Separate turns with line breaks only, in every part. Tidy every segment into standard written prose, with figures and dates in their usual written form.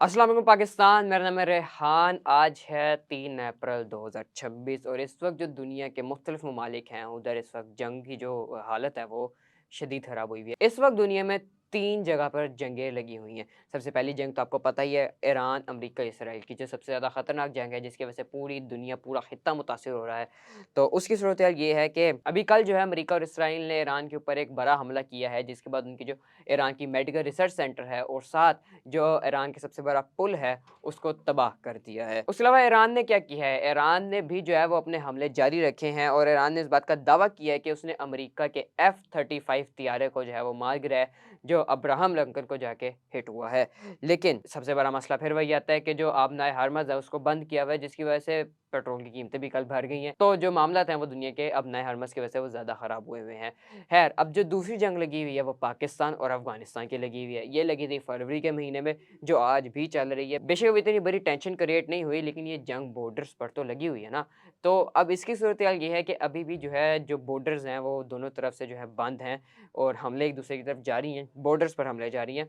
अस्सलाम वालेकुम पाकिस्तान, मेरा नाम है रेहान। आज है 3 अप्रैल 2026 और इस वक़्त जो दुनिया के मुख्तलिफ़ ममालिक हैं, उधर इस वक़्त जंग की जो हालत है वो शदीद ख़राब हुई हुई है। इस वक़्त दुनिया में 3 जगह पर जंगें लगी हुई हैं। सबसे पहली जंग तो आपको पता ही है, ईरान, अमेरिका, इसराइल की, जो सबसे ज़्यादा ख़तरनाक जंग है, जिसकी वजह से पूरी दुनिया, पूरा ख़ित्ता मुतासिर हो रहा है। तो उसकी सूरत-ए-हाल ये है कि अभी कल जो है अमेरिका और इसराइल ने ईरान के ऊपर एक बड़ा हमला किया है, जिसके बाद उनकी जो ईरान की मेडिकल रिसर्च सेंटर है और साथ जो ईरान का सबसे बड़ा पुल है, उसको तबाह कर दिया है। उसके अलावा ईरान ने क्या किया है, ईरान ने भी जो है वो अपने हमले जारी रखे हैं और ईरान ने इस बात का दावा किया है कि उसने अमेरिका के F-35 तैयारे को जो है वो मार गिराया, जो अब्राहम लिंकन को जाके हिट हुआ है। लेकिन सबसे बड़ा मसला फिर वही आता है कि जो आबनाए हरमज़ है, उसको बंद किया हुआ है, जिसकी वजह से पेट्रोल की कीमतें भी कल बढ़ गई हैं। तो जो मामलात हैं, वो दुनिया के आबनाए हरमज़ की वजह से वो ज़्यादा ख़राब हुए हुए हैं। खैर, अब जो दूसरी जंग लगी हुई है, वो पाकिस्तान और अफ़गानिस्तान की लगी हुई है। ये लगी थी फरवरी के महीने में, जो आज भी चल रही है। बेशक अब इतनी बड़ी टेंशन क्रिएट नहीं हुई, लेकिन ये जंग बॉर्डर्स पर तो लगी हुई है ना। तो अब इसकी सूरत-ए-हाल ये है कि अभी भी जो है, जो बॉर्डर्स हैं, वो दोनों तरफ से जो है बंद हैं और हमले एक-दूसरे की तरफ जारी हैं, बॉर्डर्स पर हमले जारी हैं।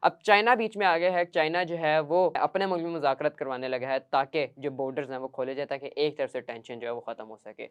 अब चाइना बीच में आ गया है, चाइना जो है वो अपने मुल्क में मुज़ाकरात करवाने लगा है, ताकि जो बॉर्डर्स हैं, वो खोले जाएँ, ताकि एक तरफ से टेंशन जो है वो ख़त्म हो सके।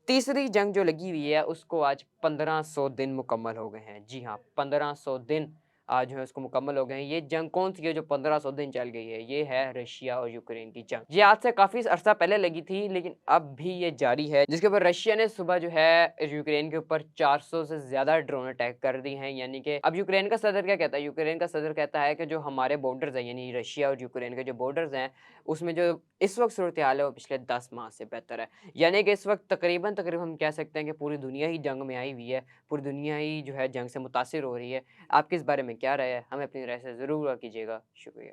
तीसरी जंग जो लगी हुई है, उसको आज 1500 दिन मुकम्मल हो गए हैं। जी हाँ, 1500 दिन आज जो है उसको मुकम्मल हो गए हैं। ये जंग कौन-सी है जो 1500 दिन चल गई है? ये है रशिया और यूक्रेन की जंग। ये आज से काफ़ी अरसा पहले लगी थी, लेकिन अब भी ये जारी है, जिसके ऊपर रशिया ने सुबह जो है यूक्रेन के ऊपर 400 से ज़्यादा ड्रोन अटैक कर दिए हैं। यानी कि अब यूक्रेन का सदर क्या कहता है? यूक्रेन का सदर कहता है कि जो हमारे बॉर्डर्स हैं, यानी रशिया और यूक्रेन के जो बॉर्डर्स हैं, उसमें जो इस वक़्त सूरत-ए-हाल है, वो पिछले 10 माह से बेहतर है। यानी कि इस वक़्त तकरीबन हम कह सकते हैं कि पूरी दुनिया ही जंग में आई हुई है, पूरी दुनिया ही जो है जंग से मुतासिर हो रही है। आपकी इस बारे में क्या राय है? हमें अपनी राय से ज़रूर कीजिएगा। शुक्रिया।